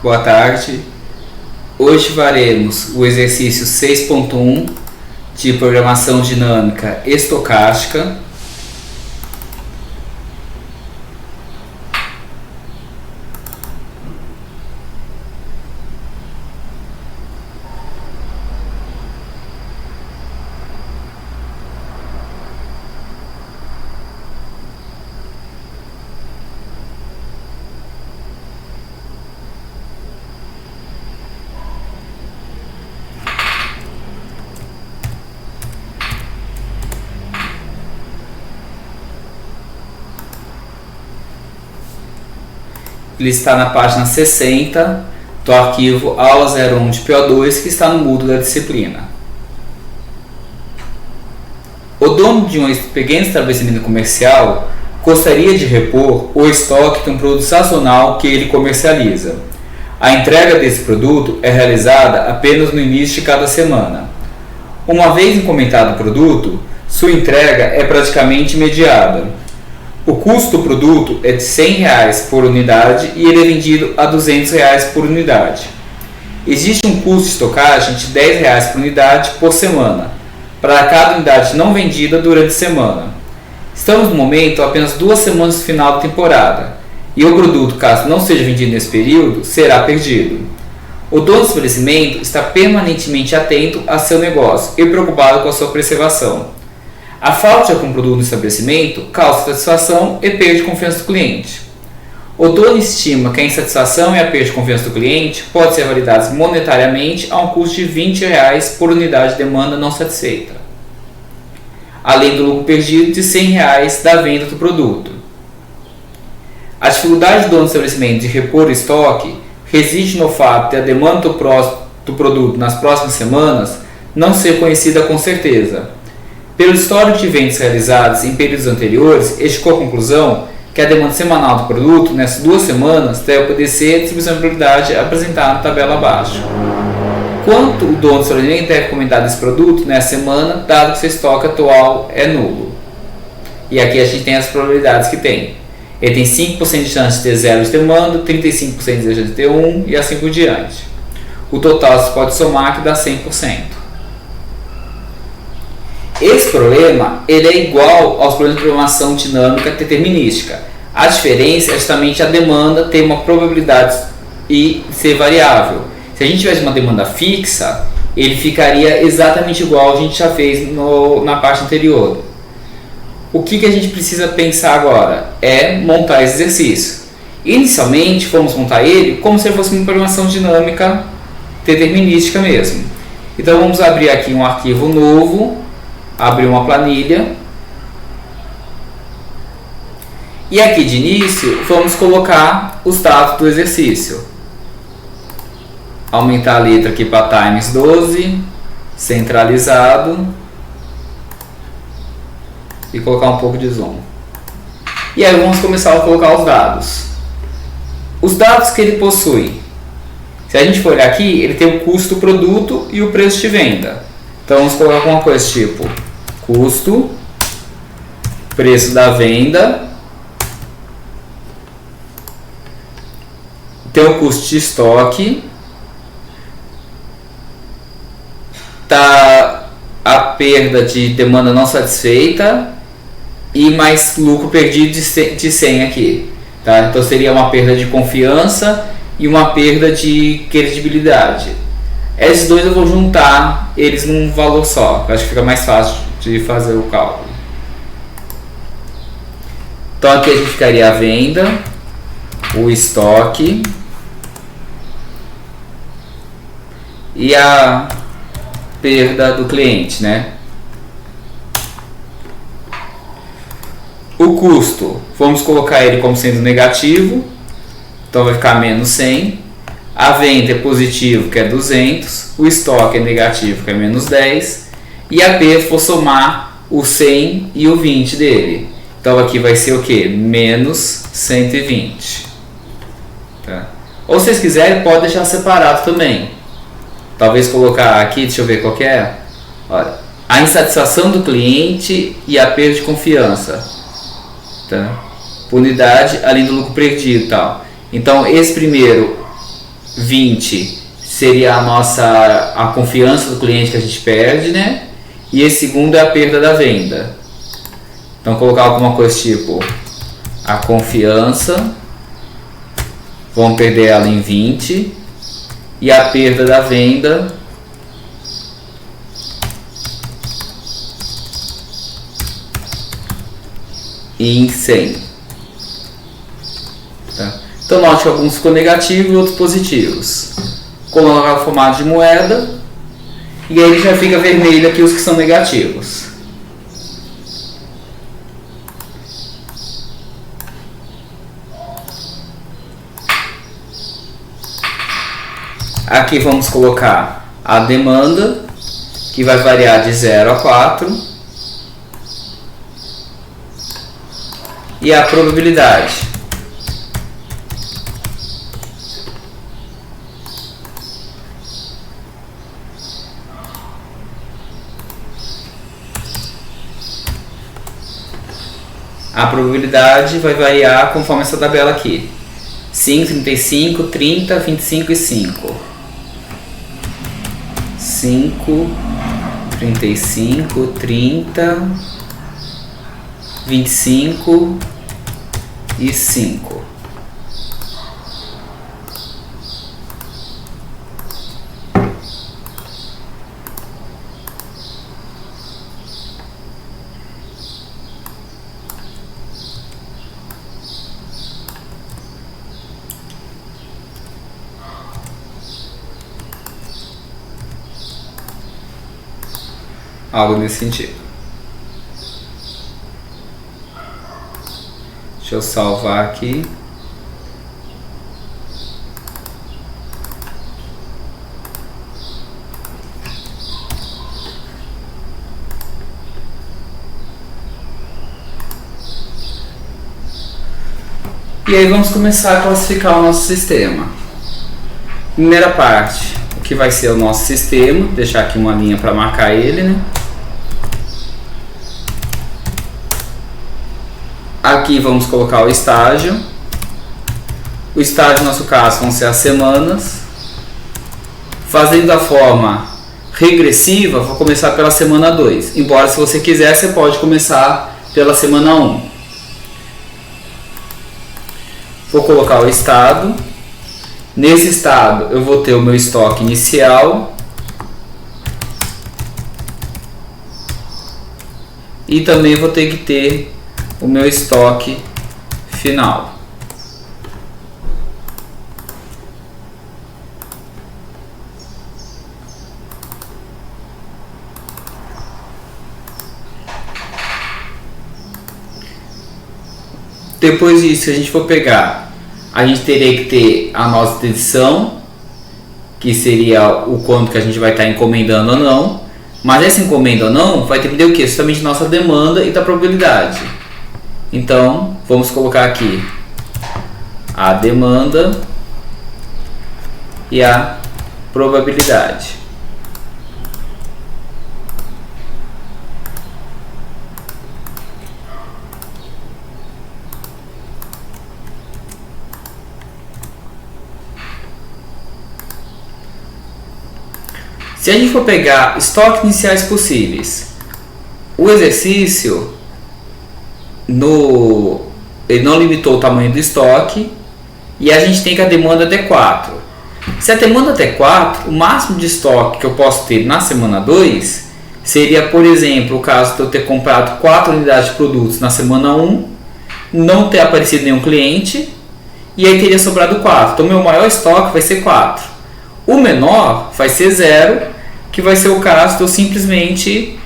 Boa tarde. Hoje faremos o exercício 6.1 de programação dinâmica estocástica. Ele está na página 60 do arquivo aula 01 de PO2, que está no módulo da disciplina. O dono de um pequeno estabelecimento comercial gostaria de repor o estoque de um produto sazonal que ele comercializa. A entrega desse produto é realizada apenas no início de cada semana. Uma vez encomendado o produto, sua entrega é praticamente imediata. O custo do produto é de R$ 100 por unidade e ele é vendido a R$ 200 por unidade. Existe um custo de estocagem de R$ 10 por unidade por semana, para cada unidade não vendida durante a semana. Estamos no momento apenas 2 semanas do final da temporada, e o produto, caso não seja vendido nesse período, será perdido. O dono do estabelecimento está permanentemente atento a seu negócio e preocupado com a sua preservação. A falta de algum produto no estabelecimento causa insatisfação e perda de confiança do cliente. O dono estima que a insatisfação e a perda de confiança do cliente podem ser validadas monetariamente a um custo de R$ 20 por unidade de demanda não satisfeita, além do lucro perdido de R$ 100 da venda do produto. A dificuldade do dono do estabelecimento de repor o estoque reside no fato de a demanda do produto nas próximas semanas não ser conhecida com certeza. Pelo histórico de vendas realizadas em períodos anteriores, ele chegou à conclusão que a demanda semanal do produto nessas 2 semanas deve obedecer a distribuição de prioridade apresentada na tabela abaixo. Quanto o dono do estabelecimento deve encomendar desse produto nessa semana, dado que seu estoque atual é nulo? E aqui a gente tem as probabilidades que tem. Ele tem 5% de chance de ter 0 de demanda, 35% de chance de ter 1 e assim por diante. O total você pode somar que dá 100%. Esse problema ele é igual aos problemas de programação dinâmica determinística. A diferença é justamente a demanda ter uma probabilidade e ser variável. Se a gente tivesse uma demanda fixa, ele ficaria exatamente igual a gente já fez na parte anterior. O que a gente precisa pensar agora é montar esse exercício. Inicialmente, vamos montar ele como se fosse uma programação dinâmica determinística mesmo. Então vamos abrir aqui um arquivo novo, abrir uma planilha e aqui de início vamos colocar os dados do exercício. Aumentar a letra aqui para times 12, centralizado e colocar um pouco de zoom. E aí vamos começar a colocar os dados. Os dados que ele possui. Se a gente for olhar aqui, ele tem o custo do produto e o preço de venda. Então vamos colocar alguma coisa tipo custo, preço da venda, tem o custo de estoque, tá a perda de demanda não satisfeita e mais lucro perdido de 100 aqui. Tá? Então seria uma perda de confiança e uma perda de credibilidade. Esses dois eu vou juntar eles num valor só, acho que fica mais fácil de fazer o cálculo. Então aqui a gente ficaria a venda, o estoque e a perda do cliente, né? O custo, vamos colocar ele como sendo negativo, então vai ficar menos 100. A venda é positivo, que é 200, o estoque é negativo, que é menos 10, e a perda, vou somar o 100 e o 20 dele. Então aqui vai ser o que? Menos 120. Tá? Ou se vocês quiserem, pode deixar separado também. Talvez colocar aqui, deixa eu ver qual que é. Olha, a insatisfação do cliente e a perda de confiança. Tá? Por unidade, além do lucro perdido e tal. Então esse primeiro 20 seria a confiança do cliente que a gente perde, né? E esse segundo é a perda da venda. Então colocar alguma coisa tipo a confiança, vamos perder ela em 20, e a perda da venda em 100. Tá? Então note que alguns ficou negativos e outros positivos. Colocar o formato de moeda e aí já fica vermelho aqui os que são negativos. Aqui vamos colocar a demanda, que vai variar de 0 a 4, e a probabilidade. A probabilidade vai variar conforme essa tabela aqui. 5, 35, 30, 25 e 5. 5, 35, 30, 25 e 5. Algo nesse sentido. Deixa eu salvar aqui. E aí vamos começar a classificar o nosso sistema. Primeira parte, o que vai ser o nosso sistema. Vou deixar aqui uma linha para marcar ele, né? Aqui vamos colocar o estágio. O estágio, no nosso caso, vão ser as semanas. Fazendo da forma regressiva, vou começar pela semana 2. Embora, se você quiser, você pode começar pela semana 1. Vou colocar o estado. Nesse estado, eu vou ter o meu estoque inicial. E também vou ter que ter o meu estoque final. Depois disso, se a gente for pegar, a gente teria que ter a nossa edição, que seria o quanto que a gente vai estar encomendando ou não. Mas essa encomenda ou não vai depender do que? Justamente da nossa demanda e da probabilidade. Então, vamos colocar aqui a demanda e a probabilidade. Se a gente for pegar estoques iniciais possíveis, o exercício ele não limitou o tamanho do estoque e a gente tem que a demanda até 4. Se a demanda até 4, o máximo de estoque que eu posso ter na semana 2 seria, por exemplo, o caso de eu ter comprado 4 unidades de produtos na semana 1, não ter aparecido nenhum cliente e aí teria sobrado 4. Então, meu maior estoque vai ser 4. O menor vai ser 0, que vai ser o caso de eu simplesmente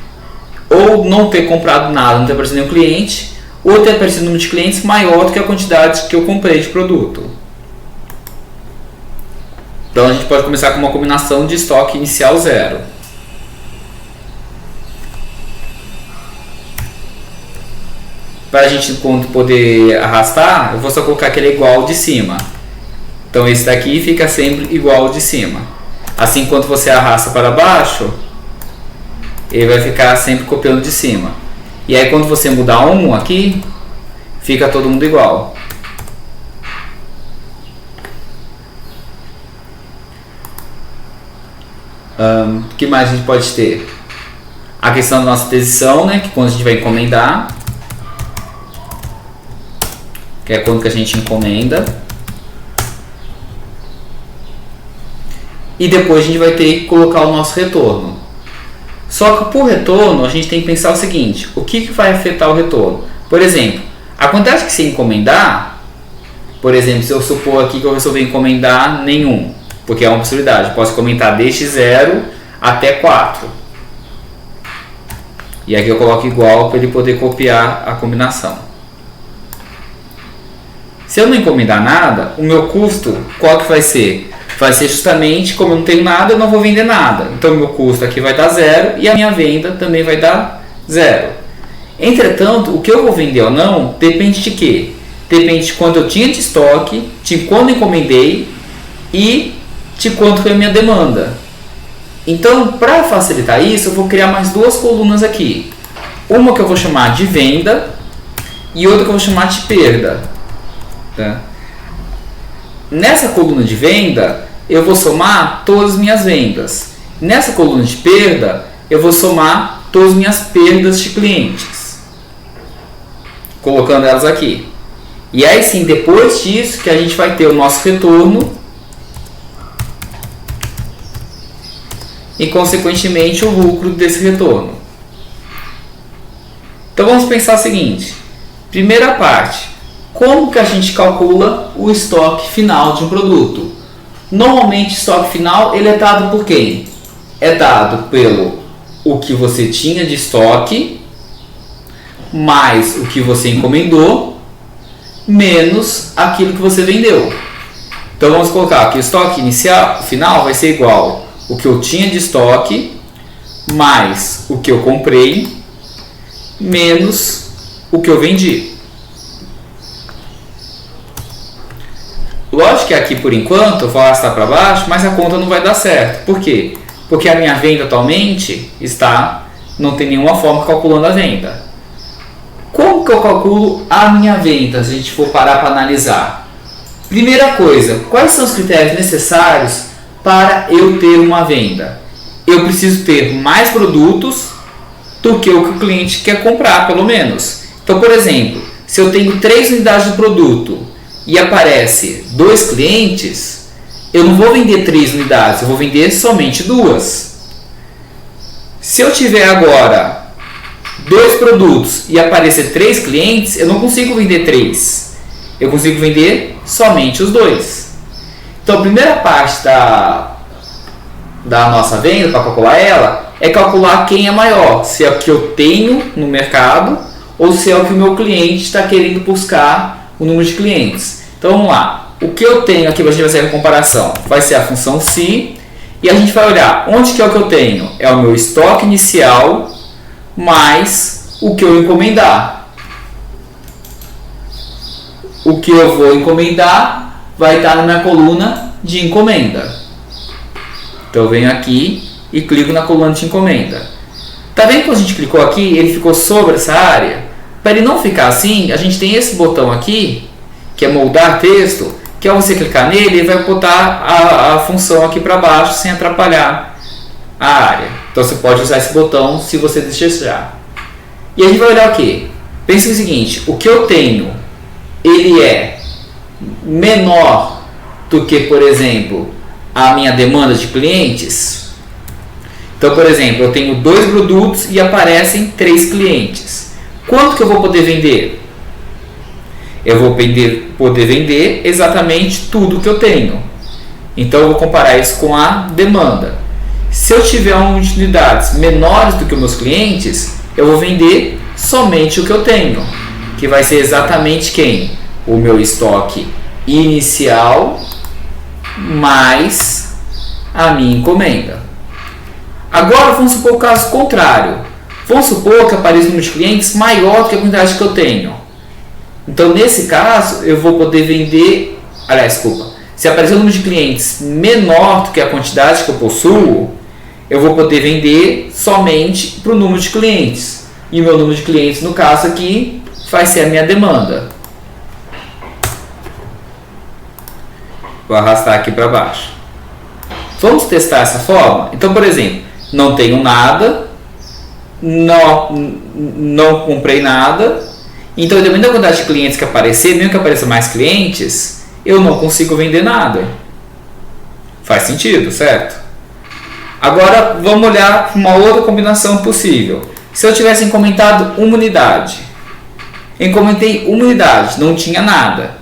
ou não ter comprado nada, não ter aparecido nenhum cliente, ou ter aparecido um número de clientes maior do que a quantidade que eu comprei de produto. Então a gente pode começar com uma combinação de estoque inicial 0. Para a gente poder arrastar, eu vou só colocar aquele igual de cima. Então esse daqui fica sempre igual ao de cima. Assim, quando você arrasta para baixo, ele vai ficar sempre copiando de cima. E aí quando você mudar um aqui, fica todo mundo igual. O que mais a gente pode ter? A questão da nossa aquisição, né, que quando a gente vai encomendar, que é quando que a gente encomenda. E depois a gente vai ter que colocar o nosso retorno. Só que por retorno a gente tem que pensar o seguinte: o que vai afetar o retorno? Por exemplo, a quantidade que você encomendar, por exemplo, se eu supor aqui que eu resolver encomendar nenhum, porque é uma possibilidade, eu posso encomendar desde 0 até 4. E aqui eu coloco igual para ele poder copiar a combinação. Se eu não encomendar nada, o meu custo, qual que vai ser? Vai ser justamente, como eu não tenho nada, eu não vou vender nada. Então o meu custo aqui vai dar 0 e a minha venda também vai dar 0. Entretanto, o que eu vou vender ou não depende de quê? Depende de quanto eu tinha de estoque, de quando eu encomendei e de quanto foi a minha demanda. Então, para facilitar isso, eu vou criar mais duas colunas aqui. Uma que eu vou chamar de venda e outra que eu vou chamar de perda. Tá? Nessa coluna de venda, eu vou somar todas as minhas vendas. Nessa coluna de perda, eu vou somar todas as minhas perdas de clientes, colocando elas aqui. E aí sim, depois disso, que a gente vai ter o nosso retorno e, consequentemente, o lucro desse retorno. Então vamos pensar o seguinte: primeira parte, como que a gente calcula o estoque final de um produto? Normalmente o estoque final ele é dado por quem? É dado pelo o que você tinha de estoque mais o que você encomendou menos aquilo que você vendeu. Então vamos colocar que o estoque inicial, final vai ser igual o que eu tinha de estoque mais o que eu comprei menos o que eu vendi. Lógico que aqui por enquanto eu vou arrastar para baixo, mas a conta não vai dar certo. Por quê? Porque a minha venda atualmente não tem nenhuma forma calculando a venda. Como que eu calculo a minha venda, se a gente for parar para analisar? Primeira coisa, quais são os critérios necessários para eu ter uma venda? Eu preciso ter mais produtos do que o que o cliente quer comprar, pelo menos. Então, por exemplo, se eu tenho 3 unidades de produto e aparece 2 clientes, eu não vou vender 3 unidades, eu vou vender somente 2. Se eu tiver agora 2 produtos e aparecer 3 clientes, eu não consigo vender 3. Eu consigo vender somente os 2. Então a primeira parte da nossa venda, para calcular ela, é calcular quem é maior. Se é o que eu tenho no mercado ou se é o que o meu cliente está querendo buscar o número de clientes. Então vamos lá. O que eu tenho aqui, a gente vai fazer a comparação, vai ser a função se, e a gente vai olhar onde que é o que eu tenho. É o meu estoque inicial mais o que eu encomendar. O que eu vou encomendar vai estar na minha coluna de encomenda. Então eu venho aqui e clico na coluna de encomenda. Tá vendo que a gente clicou aqui, ele ficou sobre essa área? Para ele não ficar assim, a gente tem esse botão aqui, que é moldar texto, que ao você clicar nele, ele vai botar a função aqui para baixo sem atrapalhar a área. Então você pode usar esse botão se você desejar. E a gente vai olhar o quê? Pense o seguinte: o que eu tenho, ele é menor do que, por exemplo, a minha demanda de clientes. Então, por exemplo, eu tenho 2 produtos e aparecem 3 clientes. Quanto que eu vou poder vender? Eu vou poder vender exatamente tudo que eu tenho. Então eu vou comparar isso com a demanda. Se eu tiver unidades menores do que os meus clientes, eu vou vender somente o que eu tenho, que vai ser exatamente quem? O meu estoque inicial mais a minha encomenda. Agora vamos supor o caso contrário. Vamos supor que apareça um número de clientes maior do que a quantidade que eu tenho. Então nesse caso eu vou poder vender, se aparecer um número de clientes menor do que a quantidade que eu possuo, eu vou poder vender somente para o número de clientes. E o meu número de clientes, no caso aqui, vai ser a minha demanda. Vou arrastar aqui para baixo. Vamos testar essa forma? Então, por exemplo, não tenho nada, não comprei nada, então dependendo da quantidade de clientes que aparecer, mesmo que apareça mais clientes, eu não consigo vender nada. Faz sentido, certo? Agora vamos olhar uma outra combinação possível. Se eu tivesse encomendado uma unidade, encomendei uma unidade, não tinha nada.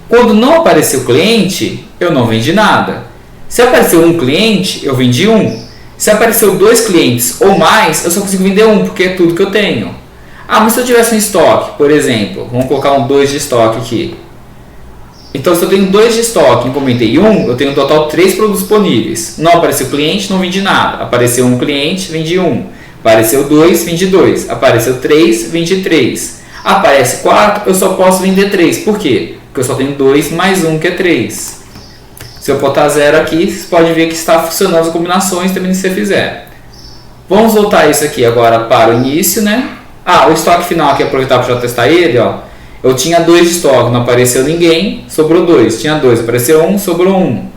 Quando não apareceu cliente, eu não vendi nada. Se apareceu um cliente, eu vendi um. Se apareceu 2 clientes ou mais, eu só consigo vender um, porque é tudo que eu tenho. Ah, mas se eu tivesse um estoque, por exemplo, vamos colocar um 2 de estoque aqui. Então, se eu tenho 2 de estoque e encomendei um, eu tenho no total 3 produtos disponíveis. Não apareceu cliente, não vendi nada. Apareceu um cliente, vendi um. Apareceu 2, vendi 2. Apareceu 3, vendi 3. Aparece 4, eu só posso vender 3. Por quê? Porque eu só tenho 2 mais 1, que é 3. Se eu botar 0 aqui, você pode ver que está funcionando as combinações também se você fizer. Vamos voltar isso aqui agora para o início, né? O estoque final aqui, aproveitar para já testar ele, ó. Eu tinha 2 de estoque, não apareceu ninguém, sobrou 2. Tinha 2, apareceu 1, sobrou 1.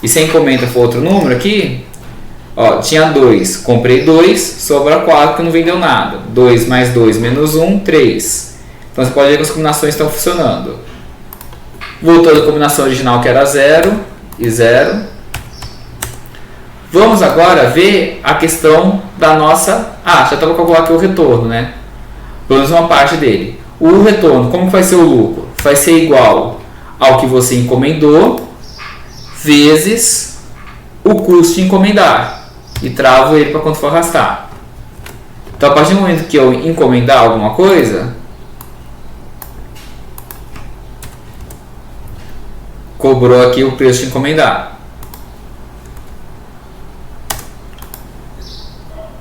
E se a encomenda for outro número aqui, ó, tinha 2, comprei 2, sobra 4 que não vendeu nada. 2 mais 2 menos 1, 3. Então você pode ver que as combinações estão funcionando. Voltando à combinação original que era 0 e 0. Vamos agora ver a questão da nossa... já estava calculando aqui o retorno, né? Pelo menos uma parte dele. O retorno, como que vai ser o lucro? Vai ser igual ao que você encomendou vezes o custo de encomendar. E travo ele para quando for arrastar. Então, a partir do momento que eu encomendar alguma coisa, cobrou aqui o preço de encomendar.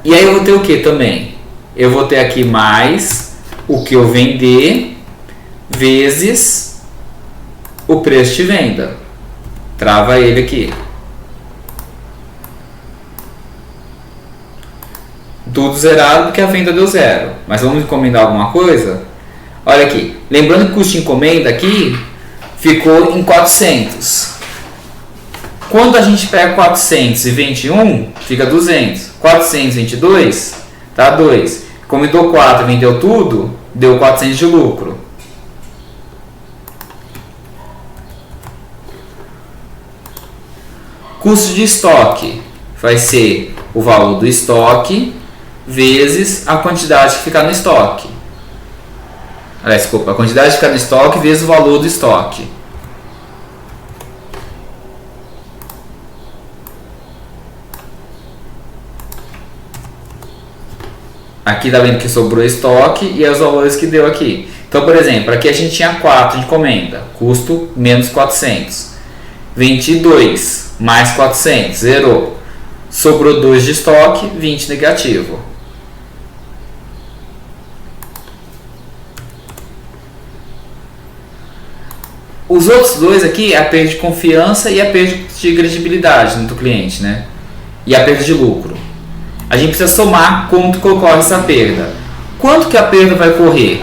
E aí eu vou ter o que também? Eu vou ter aqui mais o que eu vender vezes o preço de venda. Trava ele aqui. Tudo zerado porque a venda deu 0. Mas vamos encomendar alguma coisa? Olha aqui. Lembrando que o custo de encomenda aqui ficou em 400. Quando a gente pega 421, fica 200. 422, tá 2. Encomendou 4 e vendeu tudo, deu 400 de lucro. Custo de estoque vai ser o valor do estoque vezes a quantidade que ficar no estoque. Desculpa, a quantidade que ficar no estoque vezes o valor do estoque. Aqui está vendo que sobrou estoque e os valores que deu aqui. Então, por exemplo, aqui a gente tinha 4 de encomenda, custo menos 400. 22 mais 400, zerou. Sobrou 2 de estoque, 20 negativo. Os outros dois aqui é a perda de confiança e a perda de credibilidade no cliente, né? E a perda de lucro. A gente precisa somar quanto que ocorre essa perda. Quanto que a perda vai ocorrer?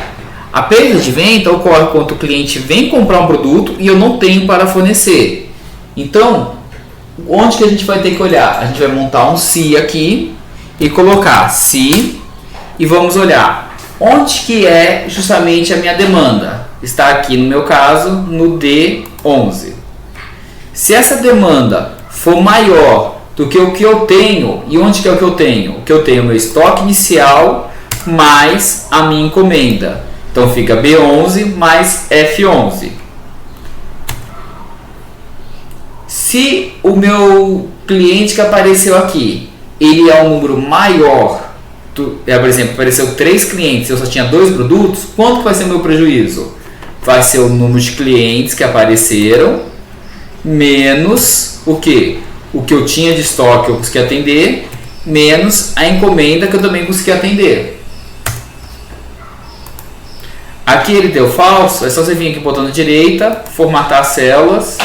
A perda de venda ocorre quando o cliente vem comprar um produto e eu não tenho para fornecer. Então, onde que a gente vai ter que olhar? A gente vai montar um se aqui e colocar se e vamos olhar onde que é justamente a minha demanda. Está aqui no meu caso no D11. Se essa demanda for maior do que o que eu tenho, e onde que é o que eu tenho? O que eu tenho é o meu estoque inicial mais a minha encomenda. Então fica B11 mais F11. Se o meu cliente que apareceu aqui, ele é um número maior, por exemplo, apareceu 3 clientes, eu só tinha 2 produtos, quanto vai ser o meu prejuízo? Vai ser o número de clientes que apareceram, menos o que? O que eu tinha de estoque eu consegui atender, menos a encomenda que eu também consegui atender. Aqui ele deu falso, é só você vir aqui botando direita, formatar as células,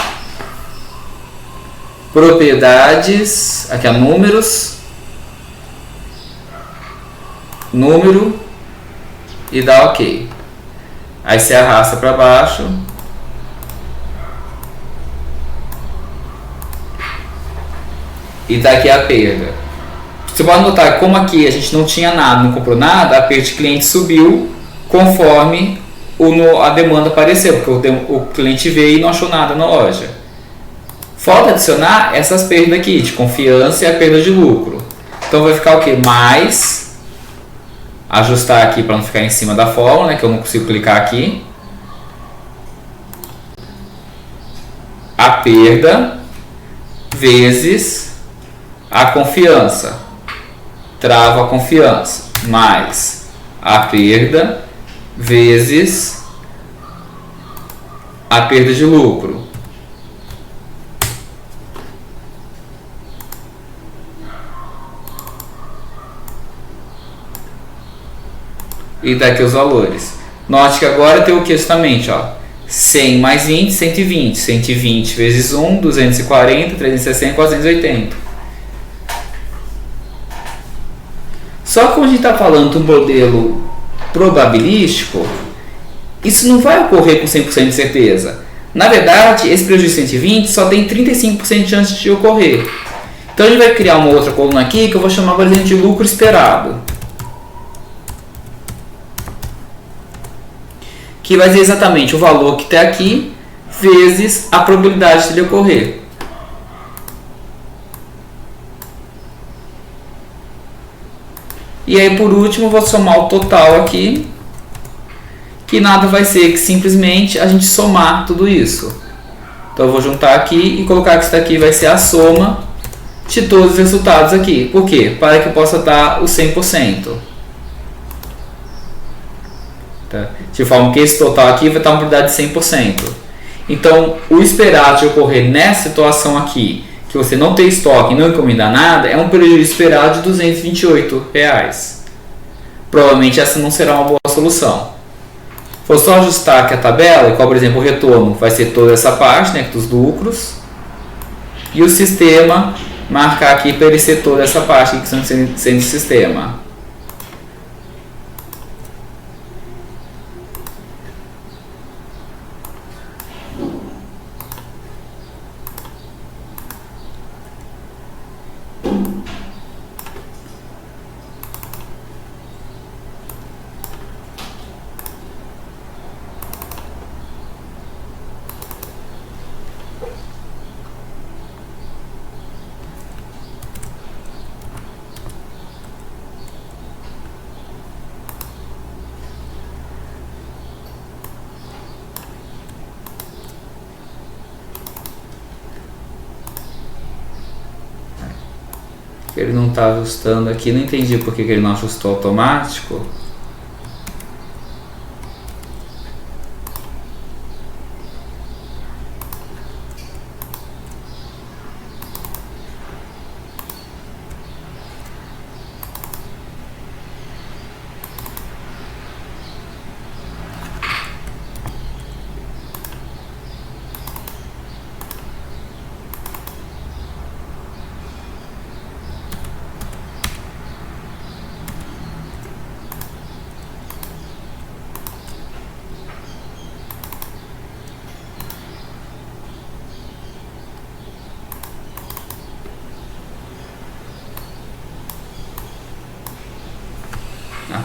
propriedades, aqui é números, número e dá OK. Aí você arrasta para baixo. E está aqui a perda. Você pode notar que como aqui a gente não tinha nada, não comprou nada, a perda de cliente subiu conforme a demanda apareceu, porque o cliente veio e não achou nada na loja. Falta adicionar essas perdas aqui, de confiança e a perda de lucro. Então vai ficar o que? Mais, ajustar aqui para não ficar em cima da fórmula, né, que eu não consigo clicar aqui. A perda vezes a confiança. Trava a confiança. Mais a perda vezes a perda de lucro. E daqui os valores. Note que agora tem o que justamente, ó, 100 mais 20, 120. 120 vezes 1, 240, 360, 480. Só que quando a gente está falando de um modelo probabilístico, isso não vai ocorrer com 100% de certeza. Na verdade, esse prejuízo de 120 só tem 35% de chance de ocorrer. Então a gente vai criar uma outra coluna aqui que eu vou chamar, por exemplo, de lucro esperado. Que vai dizer exatamente o valor que está aqui vezes a probabilidade de ele ocorrer. E aí por último vou somar o total aqui, que nada vai ser que simplesmente a gente somar tudo isso. Então eu vou juntar aqui e colocar que isso daqui vai ser a soma de todos os resultados aqui. Por quê? Para que possa dar o 100%. Tá? De forma que esse total aqui vai estar uma probabilidade de 100%. Então, o esperado de ocorrer nessa situação aqui, que você não tem estoque e não encomendar nada, é um prejuízo esperado de R$ 228. Provavelmente essa não será uma boa solução. Vou só ajustar aqui a tabela, qual, por exemplo, o retorno vai ser toda essa parte, né, dos lucros, e o sistema marcar aqui para ele ser toda essa parte que está sendo o sistema. Ele não está ajustando aqui, não entendi por que ele não ajustou automático.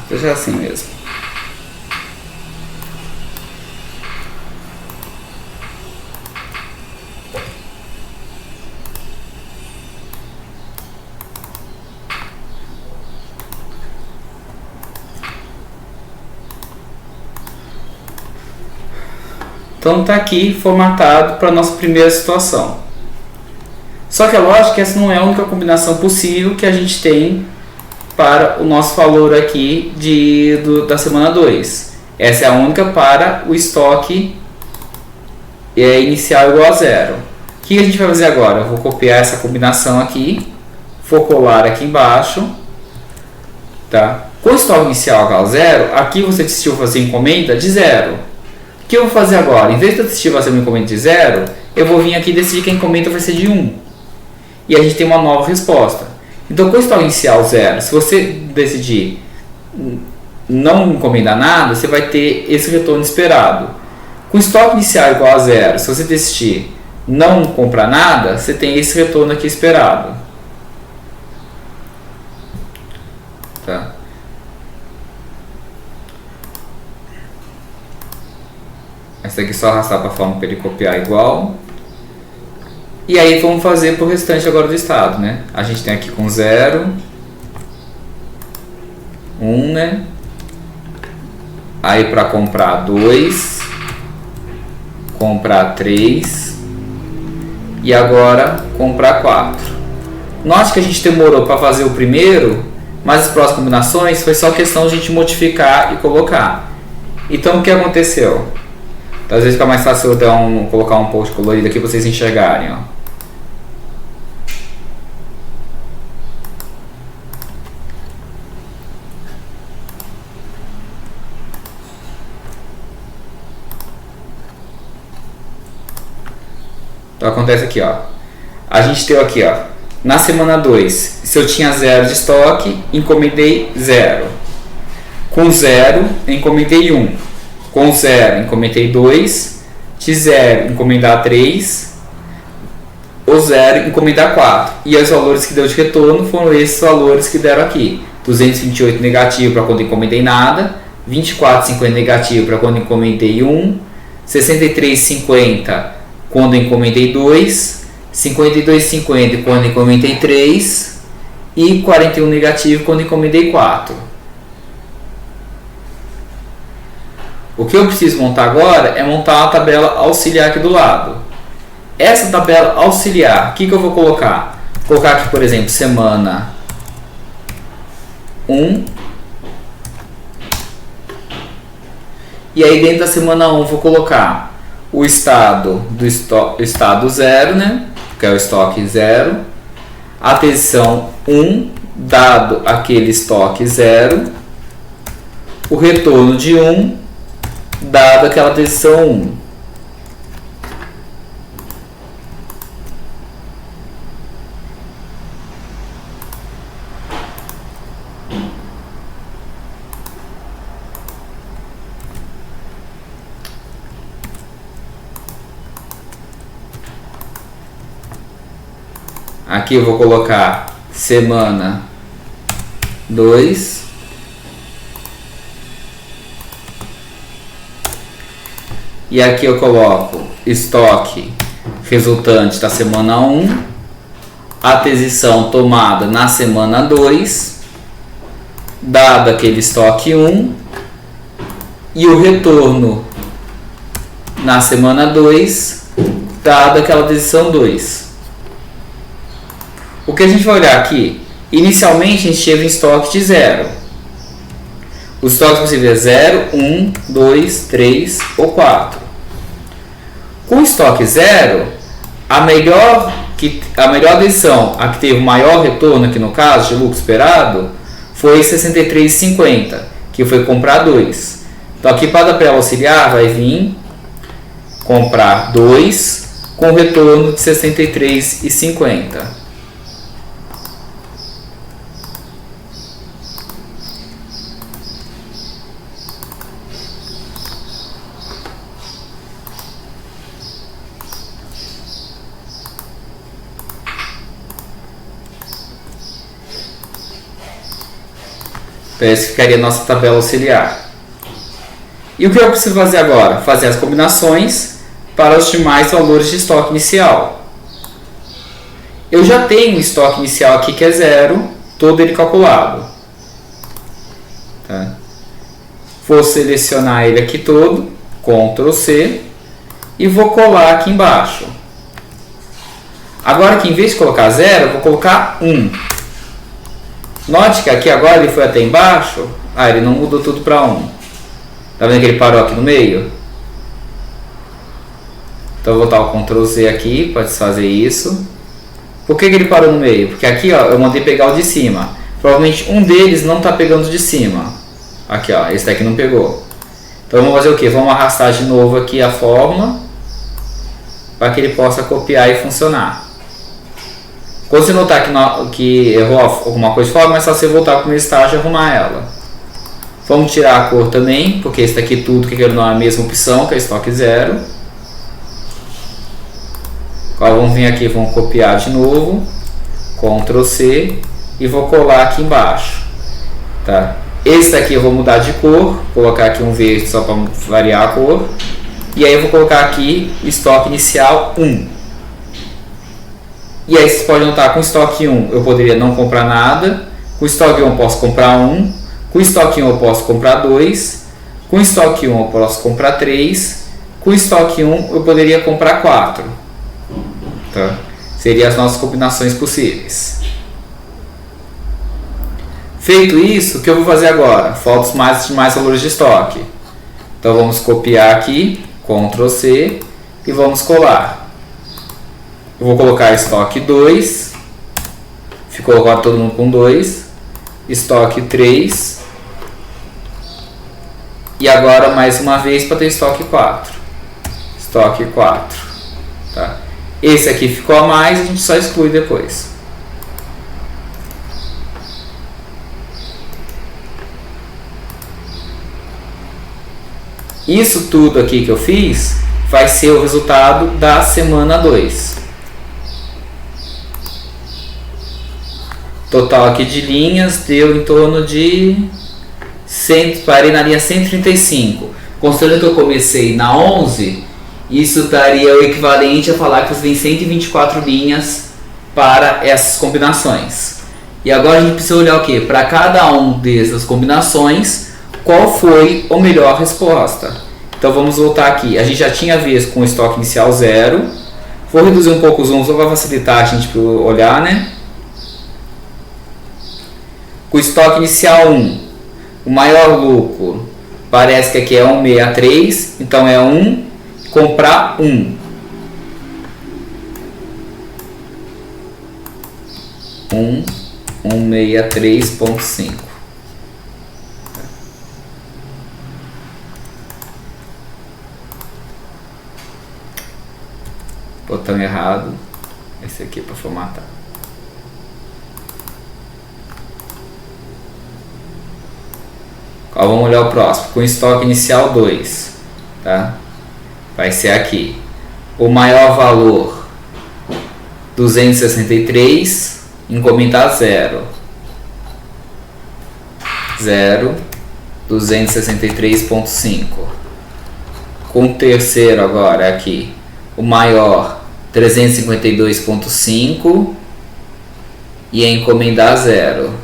Seja assim mesmo. Então está aqui formatado para a nossa primeira situação. Só que é lógico que essa não é a única combinação possível que a gente tem para o nosso valor aqui da semana 2. Essa é a única para o estoque inicial igual a 0. O que a gente vai fazer agora? Eu vou copiar essa combinação aqui, vou colar aqui embaixo. Tá? Com o estoque inicial igual a 0, aqui você decidiu fazer encomenda de 0. O que eu vou fazer agora? Em vez de eu decidir fazer uma encomenda de 0, eu vou vir aqui e decidir que a encomenda vai ser de 1. E a gente tem uma nova resposta. Então, com o estoque inicial 0, se você decidir não encomendar nada, você vai ter esse retorno esperado. Com o estoque inicial igual a 0, se você decidir não comprar nada, você tem esse retorno aqui esperado. Tá? Essa aqui é só arrastar para a forma para ele copiar igual. E aí vamos fazer para o restante agora do estado, né? A gente tem aqui com 0, 1, né? Aí para comprar 2, comprar 3 e agora comprar 4. Note que a gente demorou para fazer o primeiro, mas as próximas combinações foi só questão de a gente modificar e colocar. Então o que aconteceu? Então, às vezes fica mais fácil eu colocar um post colorido aqui para vocês enxergarem. Ó. Então acontece aqui, ó. A gente deu aqui, ó. Na semana 2, se eu tinha 0 de estoque, encomendei 0. Com 0, encomendei 1. Com 0, encomendei 2. De 0, encomendar 3. O 0, encomendar 4. E os valores que deu de retorno foram esses valores que deram aqui. 228 negativo para quando encomendei nada. 24,50 negativo para quando encomendei 1. 63,50 quando encomendei 2. 52,50 quando encomendei 3 e 41 negativo quando encomendei 4. O que eu preciso montar agora é montar uma tabela auxiliar aqui do lado. Essa tabela auxiliar, o que eu vou colocar? Vou colocar aqui, por exemplo, semana 1. E aí dentro da semana 1 vou colocar o estado do estado 0, né? Que é o estoque 0, atenção 1, dado aquele estoque 0, o retorno de 1, dado aquela atenção 1. Aqui eu vou colocar semana 2. E aqui eu coloco estoque resultante da semana 1. Aquisição tomada na semana 2. Dado aquele estoque 1. E o retorno na semana 2. Dado aquela aquisição 2. O que a gente vai olhar aqui, inicialmente a gente teve um estoque de 0. Os estoques possíveis é 0, 1, 2, 3 ou 4. Com o estoque 0, a melhor adesão, a que teve o maior retorno aqui no caso, de lucro esperado, foi 63,50, que foi comprar 2. Então aqui para a tabela auxiliar vai vir comprar 2 com retorno de 63,50. Então, essa ficaria a nossa tabela auxiliar. E o que eu preciso fazer agora? Fazer as combinações para os demais valores de estoque inicial. Eu já tenho um estoque inicial aqui que é 0, todo ele calculado. Tá? Vou selecionar ele aqui todo, Ctrl C, e vou colar aqui embaixo. Agora que em vez de colocar 0, eu vou colocar 1. Note que aqui agora ele foi até embaixo. Ele não mudou tudo para 1. Tá vendo que ele parou aqui no meio? Então eu vou botar o Ctrl Z aqui para desfazer isso. Por que ele parou no meio? Porque aqui ó, eu mandei pegar o de cima. Provavelmente um deles não está pegando o de cima. Aqui ó, esse daqui não pegou. Então vamos fazer o que? Vamos arrastar de novo aqui a forma para que ele possa copiar e funcionar. Quando você notar que errou alguma coisa fora, é mais fácil você voltar para o primeiro estágio e arrumar ela. Vamos tirar a cor também, porque esse daqui tudo que não é a mesma opção, que é estoque 0. Agora vamos vir aqui, vamos copiar de novo, Ctrl C, e vou colar aqui embaixo. Tá? Esse daqui eu vou mudar de cor, colocar aqui um verde só para variar a cor. E aí eu vou colocar aqui estoque inicial 1. E aí vocês podem notar, com estoque 1 eu poderia não comprar nada, com estoque 1 eu posso comprar 1, com estoque 1 eu posso comprar 2, com estoque 1 eu posso comprar 3, com estoque 1 eu poderia comprar 4. Tá? Seriam as nossas combinações possíveis. Feito isso, o que eu vou fazer agora? Faltam os mais valores de estoque. Então vamos copiar aqui, Ctrl C, e vamos colar. Eu vou colocar estoque 2, ficou agora todo mundo com 2, estoque 3, e agora mais uma vez para ter estoque 4. Estoque 4. Tá? Esse aqui ficou a mais, a gente só exclui depois. Isso tudo aqui que eu fiz vai ser o resultado da semana 2. Total aqui de linhas deu em torno de parei na linha 135. Considerando que eu comecei na 11, isso daria o equivalente a falar que você tem 124 linhas para essas combinações. E agora a gente precisa olhar o que? Para cada uma dessas combinações, qual foi a melhor resposta? Então vamos voltar aqui. A gente já tinha visto com o estoque inicial 0. Vou reduzir um pouco o zoom só para facilitar a gente olhar, né? Com o estoque inicial 1, o maior lucro parece que aqui é 163, então é 1, comprar 1. 163.5. Botão errado, esse aqui para formatar. Ó, vamos olhar o próximo, com estoque inicial 2, tá? Vai ser aqui, o maior valor 263, encomendar 0, 263.5. Com o terceiro agora aqui, o maior 352.5 e encomendar 0.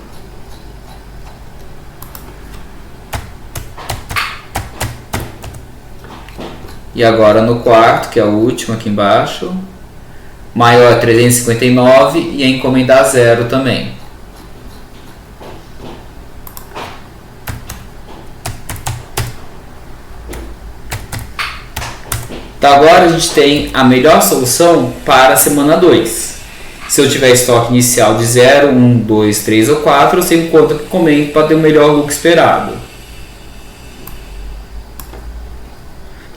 E agora no quarto, que é o último aqui embaixo, maior 359 e encomendar 0 também. Então agora a gente tem a melhor solução para a semana 2. Se eu tiver estoque inicial de 0, 1, 2, 3 ou 4, eu sempre conto que comento para ter o melhor lucro esperado.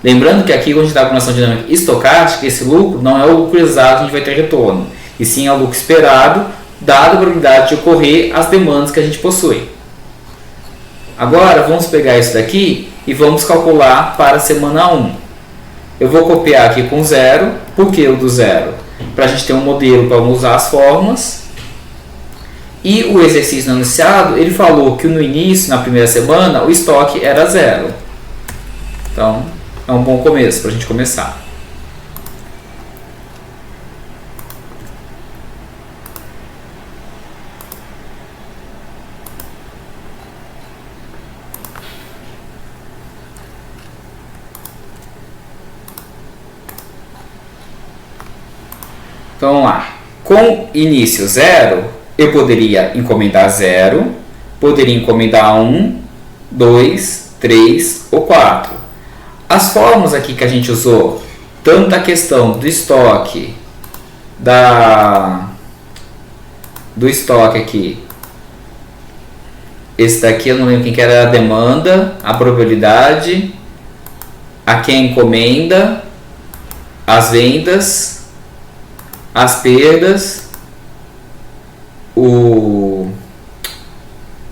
Lembrando que aqui, quando a gente está com combinação dinâmica estocástica, esse lucro não é o lucro exato que a gente vai ter retorno, e sim é o lucro esperado, dada a probabilidade de ocorrer as demandas que a gente possui. Agora, vamos pegar isso daqui e vamos calcular para a semana 1. Eu vou copiar aqui com 0. Por que o do 0? Para a gente ter um modelo para usar as fórmulas. E o exercício não iniciado, ele falou que no início, na primeira semana, o estoque era 0. Então, é um bom começo para a gente começar. Então vamos lá. Com início 0, eu poderia encomendar 0, poderia encomendar 1, 2, 3 ou 4. As fórmulas aqui que a gente usou, tanto da questão do estoque, do estoque aqui, esse daqui eu não lembro quem que era, a demanda, a probabilidade, a quem encomenda, as vendas, as perdas, o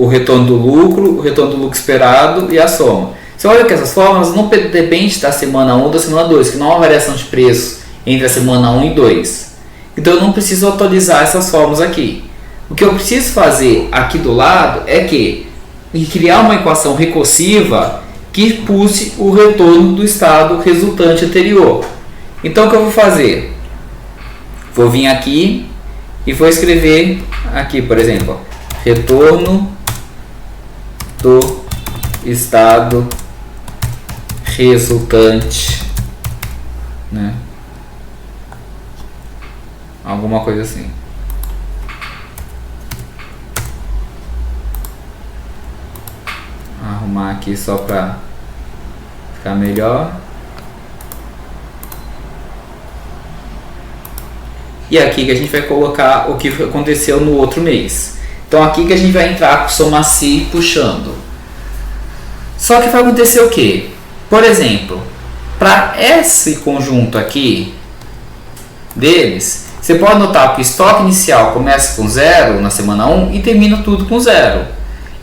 retorno do lucro esperado e a soma. Você olha que essas fórmulas não dependem da semana 1 ou da semana 2, que não há uma variação de preço entre a semana 1 e 2. Então eu não preciso atualizar essas fórmulas aqui. O que eu preciso fazer aqui do lado é que e criar uma equação recursiva que pulse o retorno do estado resultante anterior. Então o que eu vou fazer? Vou vir aqui e vou escrever aqui, por exemplo, retorno do estado resultante, né? Alguma coisa assim. Arrumar aqui só para ficar melhor. E aqui que a gente vai colocar o que aconteceu no outro mês. Então aqui que a gente vai entrar com soma-se puxando. Só que vai acontecer o que? Por exemplo, para esse conjunto aqui deles, você pode notar que o estoque inicial começa com 0 na semana 1 e termina tudo com 0.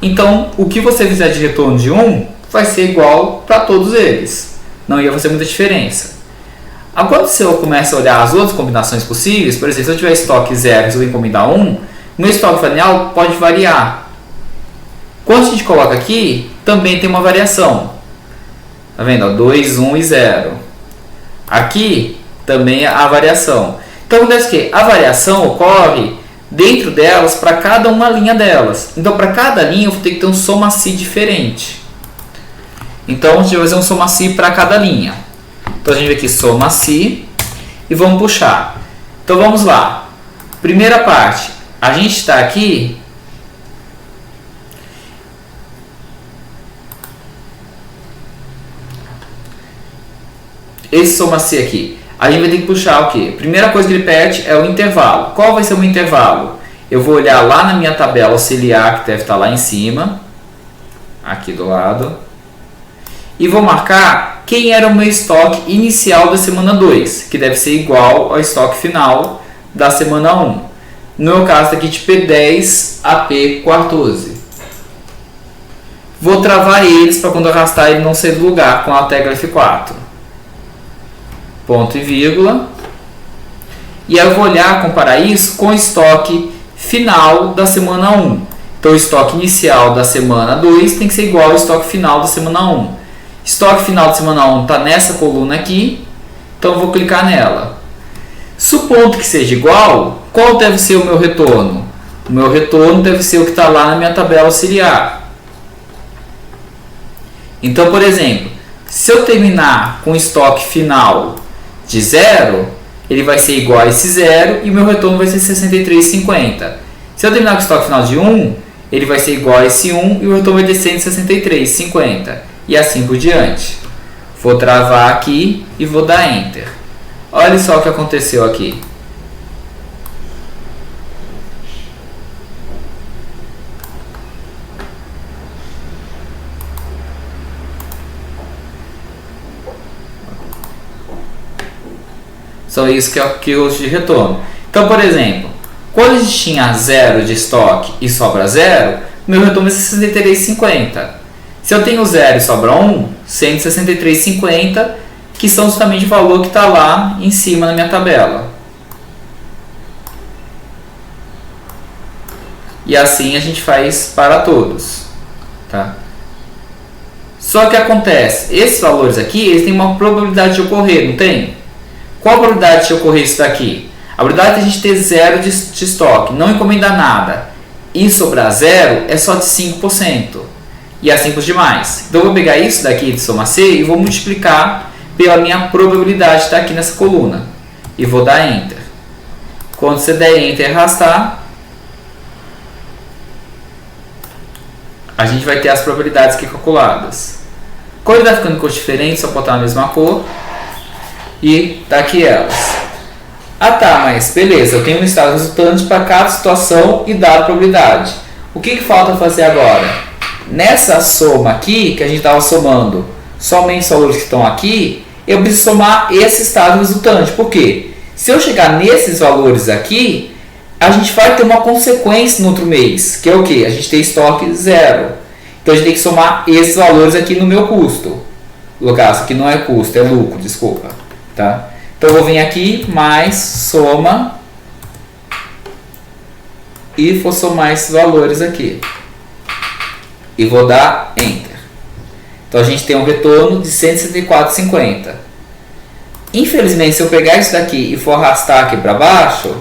Então, o que você fizer de retorno de 1 vai ser igual para todos eles. Não ia fazer muita diferença. Quando eu começo a olhar as outras combinações possíveis, por exemplo, se eu tiver estoque 0 e resolver combinar 1, meu estoque final pode variar. Quando a gente coloca aqui, também tem uma variação. Tá vendo? 2, 1 e 0. Aqui também há a variação. Então acontece que a variação ocorre dentro delas para cada uma linha delas. Então para cada linha eu vou ter que ter um soma-se diferente. Então a gente vai fazer um soma-se para cada linha. Então a gente vem aqui soma-se e vamos puxar. Então vamos lá. Primeira parte, a gente está aqui esse soma-se aqui. A gente vai ter que puxar o quê? Primeira coisa que ele pede é o intervalo. Qual vai ser o meu intervalo? Eu vou olhar lá na minha tabela auxiliar, que deve estar lá em cima, aqui do lado, e vou marcar quem era o meu estoque inicial da semana 2, que deve ser igual ao estoque final da semana 1. No meu caso, está aqui de P10 a P14. Vou travar eles para quando arrastar ele não sair do lugar com a tecla F4. Ponto e vírgula. E aí eu vou olhar, comparar isso com o estoque final da semana 1. Então o estoque inicial da semana 2 tem que ser igual ao estoque final da semana 1. Estoque final da semana 1 está nessa coluna aqui, então eu vou clicar nela. Supondo que seja igual, qual deve ser o meu retorno? O meu retorno deve ser o que está lá na minha tabela auxiliar. Então, por exemplo, se eu terminar com o estoque final de 0, ele vai ser igual a esse 0 e o meu retorno vai ser 63,50. Se eu terminar com o estoque final de 1, ele vai ser igual a esse 1 e o retorno vai ser 163,50. E assim por diante. Vou travar aqui e vou dar Enter. Olha só o que aconteceu aqui. Só isso que é o que eu uso de retorno. Então, por exemplo, quando a gente tinha 0 de estoque e sobra 0, meu retorno é 63,50. Se eu tenho 0 e sobra 1, 163,50, que são justamente o valor que está lá em cima na minha tabela. E assim a gente faz para todos. Tá? Só que acontece, esses valores aqui, eles têm uma probabilidade de ocorrer, não tem? Qual a probabilidade de ocorrer isso daqui? A probabilidade de a gente ter 0 de estoque, não encomendar nada, e sobrar 0 é só de 5%. E assim por demais. Então eu vou pegar isso daqui de soma-se e vou multiplicar pela minha probabilidade de estar aqui nessa coluna. E vou dar Enter. Quando você der Enter e arrastar, a gente vai ter as probabilidades aqui calculadas. Quando está ficando cor diferente, só botar a mesma cor. E tá aqui elas. Ah tá, mas beleza, eu tenho um estado resultante para cada situação e dada probabilidade. O que falta fazer agora? Nessa soma aqui, que a gente estava somando somente os valores que estão aqui, eu preciso somar esse estado resultante. Por quê? Se eu chegar nesses valores aqui, a gente vai ter uma consequência no outro mês, que é o quê? A gente tem estoque 0. Então a gente tem que somar esses valores aqui no meu custo. No caso, aqui não é custo, é lucro, desculpa. Tá? Então eu vou vir aqui, mais soma, e vou somar esses valores aqui. e vou dar Enter. Então a gente tem um retorno de 164,50. Infelizmente, se eu pegar isso daqui e for arrastar aqui para baixo,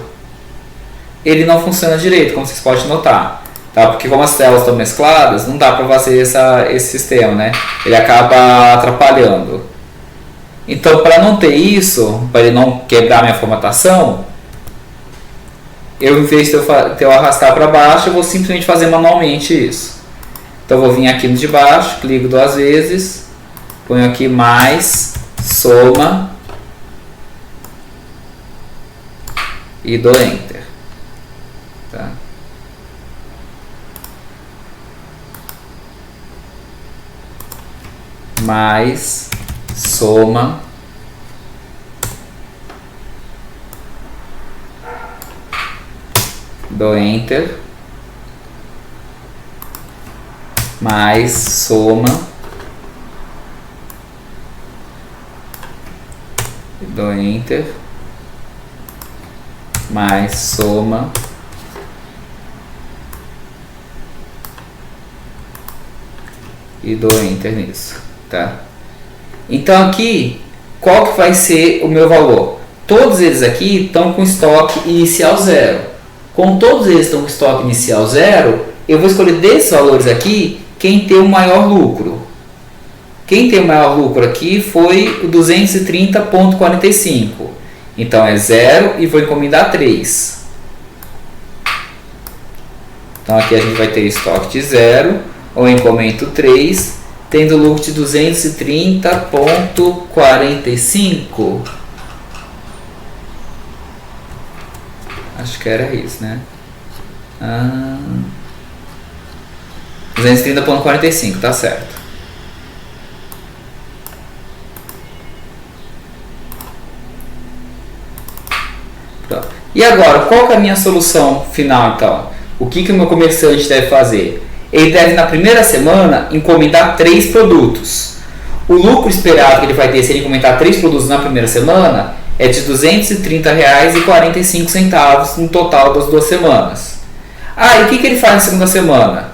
ele não funciona direito, como vocês podem notar. Tá? Porque como as telas estão mescladas, não dá para fazer esse sistema, né? Ele acaba atrapalhando. Então, para não ter isso, para ele não quebrar minha formatação, eu, em vez de eu arrastar para baixo, eu vou simplesmente fazer manualmente isso. Então, eu vou vir aqui no de baixo, clico 2 vezes, ponho aqui mais, soma e dou Enter. Tá? Mais, soma, dou Enter, mais, soma, dou Enter, mais, soma, e dou Enter nisso, tá? Então aqui, qual que vai ser o meu valor? Todos eles aqui estão com estoque inicial 0. Como todos eles estão com estoque inicial 0, eu vou escolher desses valores aqui quem tem o maior lucro. Quem tem o maior lucro aqui foi o 230,45. Então é 0 e vou encomendar 3. Então aqui a gente vai ter estoque de 0, ou encomendo 3, tendo lucro de 230,45. Acho que era isso, né? 230,45, tá certo. Pronto. E agora, qual que é a minha solução final, então? O que o meu comerciante deve fazer? Ele deve, na primeira semana, encomendar 3 produtos. O lucro esperado que ele vai ter se ele encomendar 3 produtos na primeira semana é de R$ 230,45 no total das 2 semanas. E o que ele faz na segunda semana?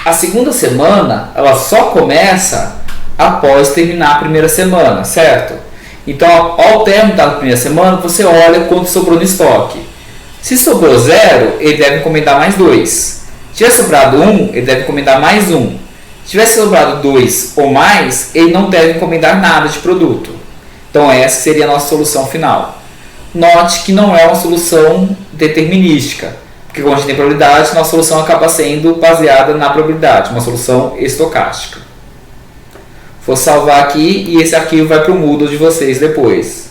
A segunda semana, ela só começa após terminar a primeira semana, certo? Então, ao término da primeira semana, você olha quanto sobrou no estoque. Se sobrou 0, ele deve encomendar mais 2. Se tiver sobrado 1, ele deve encomendar mais 1. Se tiver sobrado 2 ou mais, ele não deve encomendar nada de produto. Então essa seria a nossa solução final. Note que não é uma solução determinística, porque como a gente tem probabilidade, nossa solução acaba sendo baseada na probabilidade, uma solução estocástica. Vou salvar aqui e esse arquivo vai para o Moodle de vocês depois.